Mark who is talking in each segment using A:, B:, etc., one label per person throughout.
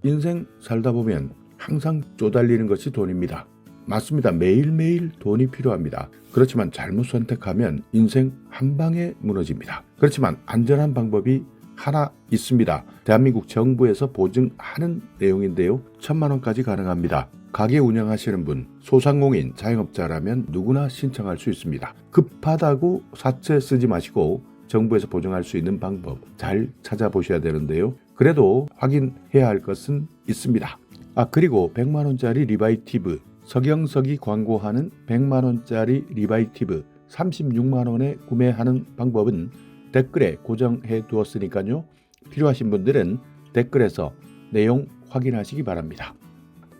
A: 인생 살다 보면 항상 쪼달리는 것이 돈입니다. 맞습니다. 매일매일 돈이 필요합니다. 그렇지만 잘못 선택하면 인생 한 방에 무너집니다. 그렇지만 안전한 방법이 하나 있습니다. 대한민국 정부에서 보증하는 내용인데요. 1,000만 원까지 가능합니다. 가게 운영하시는 분, 소상공인, 자영업자라면 누구나 신청할 수 있습니다. 급하다고 사채 쓰지 마시고 정부에서 보증할 수 있는 방법 잘 찾아보셔야 되는데요. 그래도 확인해야 할 것은 있습니다. 그리고 100만 원짜리 리바이티브, 서경석이 광고하는 100만 원짜리 리바이티브 36만 원에 구매하는 방법은 댓글에 고정해 두었으니까요. 필요하신 분들은 댓글에서 내용 확인하시기 바랍니다.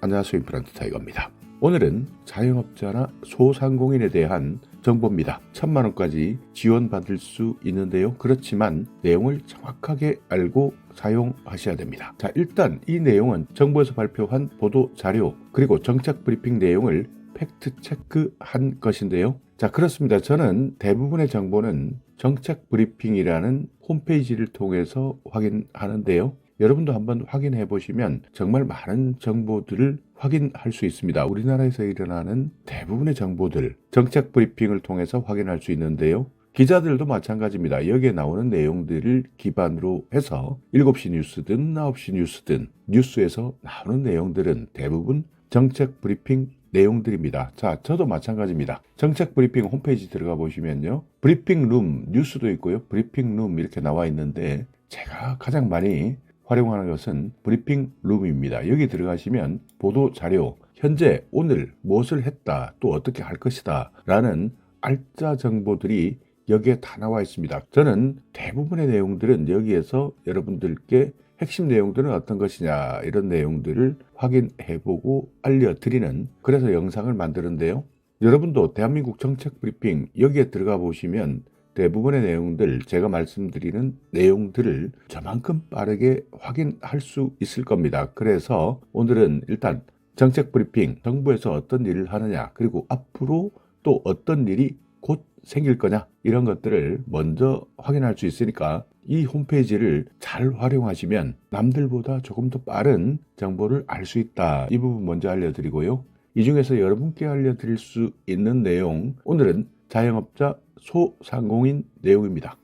A: 안녕하세요. 임플란트 타이거입니다. 오늘은 자영업자나 소상공인에 대한 정보입니다. 1,000만 원까지 지원받을 수 있는데요. 그렇지만 내용을 정확하게 알고 사용하셔야 됩니다. 자, 일단 이 내용은 정부에서 발표한 보도 자료 그리고 정책 브리핑 내용을 팩트 체크한 것인데요. 자, 그렇습니다. 저는 대부분의 정보는 정책 브리핑이라는 홈페이지를 통해서 확인하는데요. 여러분도 한번 확인해 보시면 정말 많은 정보들을 확인할 수 있습니다. 우리나라에서 일어나는 대부분의 정보들 정책 브리핑을 통해서 확인할 수 있는데요. 기자들도 마찬가지입니다. 여기에 나오는 내용들을 기반으로 해서 7시 뉴스든 9시 뉴스든 뉴스에서 나오는 내용들은 대부분 정책 브리핑 내용들입니다. 자, 저도 마찬가지입니다. 정책 브리핑 홈페이지 들어가 보시면요. 브리핑룸 뉴스도 있고요. 브리핑룸 이렇게 나와 있는데 제가 가장 많이 활용하는 것은 브리핑룸입니다. 여기 들어가시면 보도 자료, 현재 오늘 무엇을 했다, 또 어떻게 할 것이다 라는 알짜 정보들이 여기에 다 나와 있습니다. 저는 대부분의 내용들은 여기에서 여러분들께 핵심 내용들은 어떤 것이냐 이런 내용들을 확인해보고 알려드리는 그래서 영상을 만드는데요. 여러분도 대한민국 정책 브리핑 여기에 들어가 보시면 대부분의 내용들 제가 말씀드리는 내용들을 저만큼 빠르게 확인할 수 있을 겁니다. 그래서 오늘은 일단 정책 브리핑 정부에서 어떤 일을 하느냐 그리고 앞으로 또 어떤 일이 곧 생길 거냐 이런 것들을 먼저 확인할 수 있으니까 이 홈페이지를 잘 활용하시면 남들보다 조금 더 빠른 정보를 알 수 있다. 이 부분 먼저 알려드리고요. 이 중에서 여러분께 알려드릴 수 있는 내용 오늘은 자영업자 소상공인 내용입니다.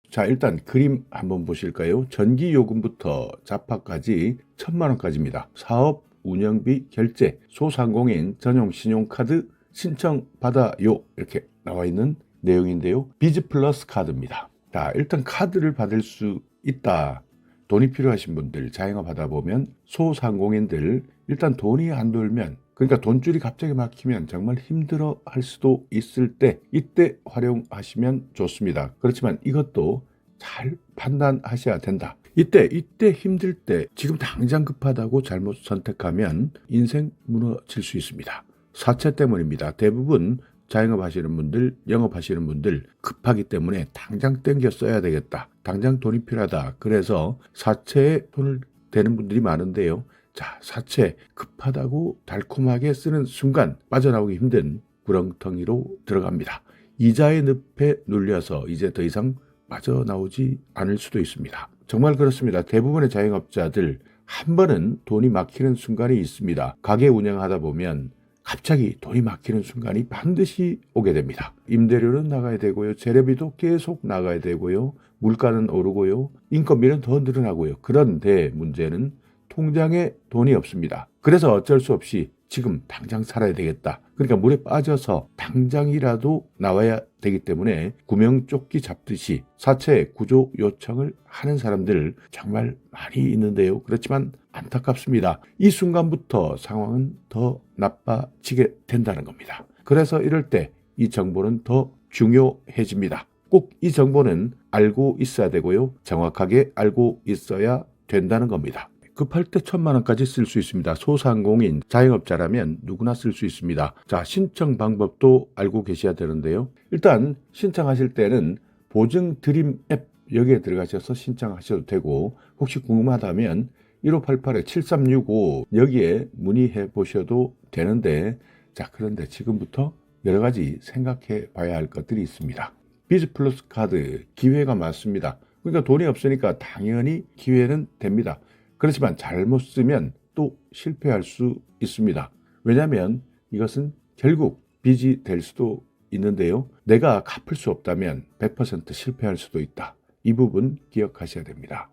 A: 자, 일단 그림 한번 보실까요? 전기요금부터 자파까지 1,000만 원까지입니다. 사업 운영비 결제 소상공인 전용 신용카드 신청 받아요 이렇게 나와 있는 내용인데요. 비즈플러스 카드입니다. 자, 일단 카드를 받을 수 있다. 돈이 필요하신 분들 자영업 하다 보면 소상공인들 일단 돈이 안 돌면 그러니까 돈줄이 갑자기 막히면 정말 힘들어 할 수도 있을 때 이때 활용하시면 좋습니다. 그렇지만 이것도 잘 판단하셔야 된다. 이때 힘들 때 지금 당장 급하다고 잘못 선택하면 인생 무너질 수 있습니다. 사채 때문입니다. 대부분 자영업 하시는 분들, 영업하시는 분들 급하기 때문에 당장 땡겨 써야 되겠다. 당장 돈이 필요하다. 그래서 사채에 손을 대는 분들이 많은데요. 자, 사채 급하다고 달콤하게 쓰는 순간 빠져나오기 힘든 구렁텅이로 들어갑니다. 이자의 늪에 눌려서 이제 더 이상 빠져나오지 않을 수도 있습니다. 정말 그렇습니다. 대부분의 자영업자들 한 번은 돈이 막히는 순간이 있습니다. 가게 운영하다 보면 갑자기 돈이 막히는 순간이 반드시 오게 됩니다. 임대료는 나가야 되고요. 재료비도 계속 나가야 되고요. 물가는 오르고요. 인건비는 더 늘어나고요. 그런데 문제는 통장에 돈이 없습니다. 그래서 어쩔 수 없이 지금 당장 살아야 되겠다. 그러니까 물에 빠져서 당장이라도 나와야 되기 때문에 구명조끼 잡듯이 사채 구조 요청을 하는 사람들 정말 많이 있는데요. 그렇지만 안타깝습니다. 이 순간부터 상황은 더 나빠지게 된다는 겁니다. 그래서 이럴 때 이 정보는 더 중요해집니다. 꼭 이 정보는 알고 있어야 되고요. 정확하게 알고 있어야 된다는 겁니다. 급할 때 1,000만 원까지 쓸 수 있습니다. 소상공인, 자영업자라면 누구나 쓸 수 있습니다. 자, 신청 방법도 알고 계셔야 되는데요. 일단 신청하실 때는 보증 드림 앱 여기에 들어가셔서 신청하셔도 되고 혹시 궁금하다면 1588-7365 여기에 문의해 보셔도 되는데 자, 그런데 지금부터 여러 가지 생각해 봐야 할 것들이 있습니다. 비즈플러스 카드 기회가 많습니다. 그러니까 돈이 없으니까 당연히 기회는 됩니다. 그렇지만 잘못 쓰면 또 실패할 수 있습니다. 왜냐하면 이것은 결국 빚이 될 수도 있는데요. 내가 갚을 수 없다면 100% 실패할 수도 있다. 이 부분 기억하셔야 됩니다.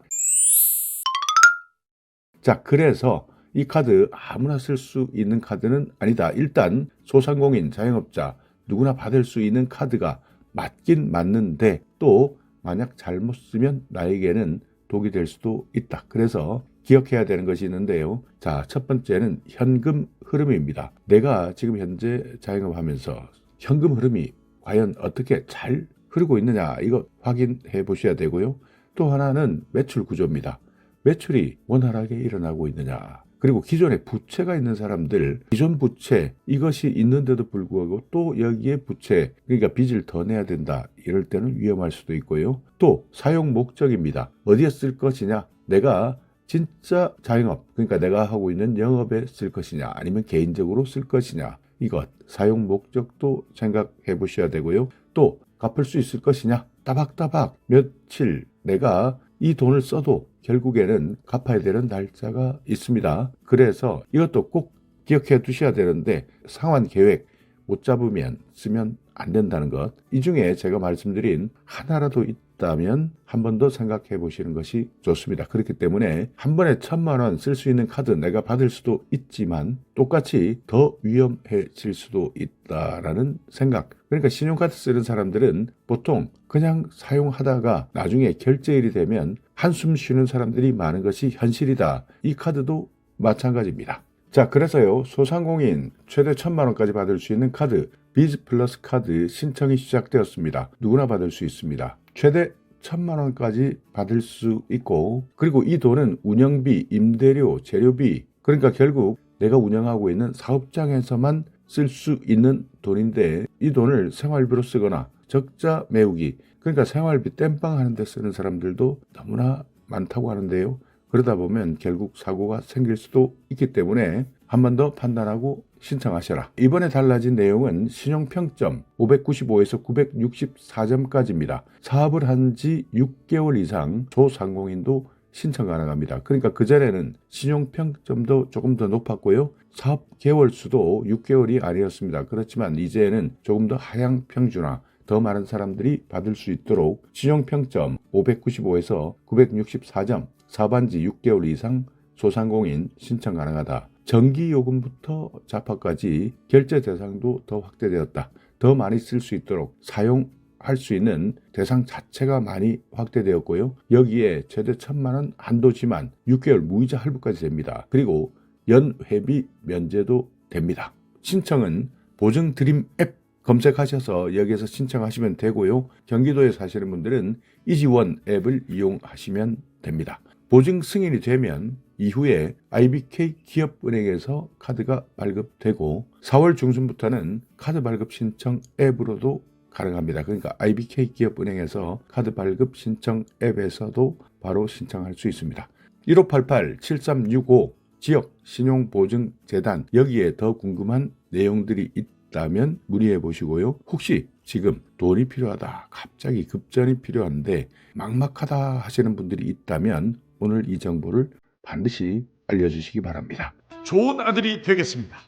A: 자, 그래서 이 카드 아무나 쓸 수 있는 카드는 아니다. 일단 소상공인, 자영업자 누구나 받을 수 있는 카드가 맞긴 맞는데 또 만약 잘못 쓰면 나에게는 독이 될 수도 있다. 그래서 기억해야 되는 것이 있는데요. 자, 첫 번째는 현금 흐름입니다. 내가 지금 현재 자영업하면서 현금 흐름이 과연 어떻게 잘 흐르고 있느냐, 이거 확인해 보셔야 되고요. 또 하나는 매출 구조입니다. 매출이 원활하게 일어나고 있느냐, 그리고 기존에 부채가 있는 사람들, 기존 부채 이것이 있는데도 불구하고 또 여기에 부채, 그러니까 빚을 더 내야 된다, 이럴 때는 위험할 수도 있고요. 또 사용 목적입니다. 어디에 쓸 것이냐, 내가 진짜 자영업, 그러니까 내가 하고 있는 영업에 쓸 것이냐, 아니면 개인적으로 쓸 것이냐, 이것 사용 목적도 생각해 보셔야 되고요. 또 갚을 수 있을 것이냐, 따박따박 며칠 내가 이 돈을 써도 결국에는 갚아야 되는 날짜가 있습니다. 그래서 이것도 꼭 기억해 두셔야 되는데, 상환 계획 못 잡으면 쓰면 안 된다는 것, 이 중에 제가 말씀드린 하나라도 있다면 한 번 더 생각해 보시는 것이 좋습니다. 그렇기 때문에 한 번에 1,000만 원 쓸 수 있는 카드 내가 받을 수도 있지만 똑같이 더 위험해질 수도 있다라는 생각. 그러니까 신용카드 쓰는 사람들은 보통 그냥 사용하다가 나중에 결제일이 되면 한숨 쉬는 사람들이 많은 것이 현실이다. 이 카드도 마찬가지입니다. 자, 그래서요, 소상공인 최대 1,000만 원까지 받을 수 있는 카드 비즈 플러스 카드 신청이 시작되었습니다. 누구나 받을 수 있습니다. 최대 1,000만 원까지 받을 수 있고, 그리고 이 돈은 운영비, 임대료, 재료비, 그러니까 결국 내가 운영하고 있는 사업장에서만 쓸 수 있는 돈인데, 이 돈을 생활비로 쓰거나 적자 메우기, 그러니까 생활비 땜빵 하는 데 쓰는 사람들도 너무나 많다고 하는데요. 그러다 보면 결국 사고가 생길 수도 있기 때문에 한 번 더 판단하고 신청하셔라. 이번에 달라진 내용은 신용평점 595에서 964점까지입니다. 사업을 한 지 6개월 이상 소상공인도 신청 가능합니다. 그러니까 그전에는 신용평점도 조금 더 높았고요. 사업 개월 수도 6개월이 아니었습니다. 그렇지만 이제는 조금 더 하향 평준화, 더 많은 사람들이 받을 수 있도록 신용평점 595에서 964점, 사업한지 6개월 이상 소상공인 신청 가능하다. 전기요금부터 자파까지 결제 대상도 더 확대되었다. 더 많이 쓸 수 있도록 사용할 수 있는 대상 자체가 많이 확대되었고요. 여기에 최대 1,000만 원 한도지만 6개월 무이자 할부까지 됩니다. 그리고 연회비 면제도 됩니다. 신청은 보증 드림 앱 검색하셔서 여기에서 신청하시면 되고요. 경기도에 사시는 분들은 이지원 앱을 이용하시면 됩니다. 보증 승인이 되면 이후에 IBK 기업은행에서 카드가 발급되고 4월 중순부터는 카드 발급 신청 앱으로도 가능합니다. 그러니까 IBK 기업은행에서 카드 발급 신청 앱에서도 바로 신청할 수 있습니다. 1588-7365 지역 신용보증재단, 여기에 더 궁금한 내용들이 있다면 문의해 보시고요. 혹시 지금 돈이 필요하다, 갑자기 급전이 필요한데 막막하다 하시는 분들이 있다면 오늘 이 정보를 반드시 알려주시기 바랍니다.
B: 좋은 아들이 되겠습니다.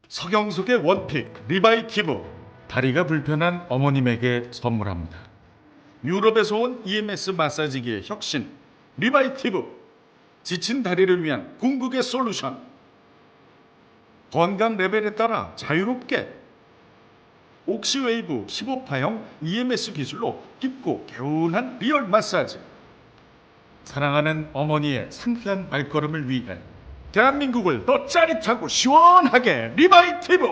B: 서경석의 원픽 리바이티브, 다리가 불편한 어머님에게 선물합니다. 유럽에서 온 EMS 마사지기의 혁신 리바이티브, 지친 다리를 위한 궁극의 솔루션. 건강 레벨에 따라 자유롭게 옥시웨이브 15파형 EMS 기술로 깊고 개운한 리얼 마사지. 사랑하는 어머니의 상쾌한 발걸음을 위해 대한민국을 더 짜릿하고 시원하게 리바이티브.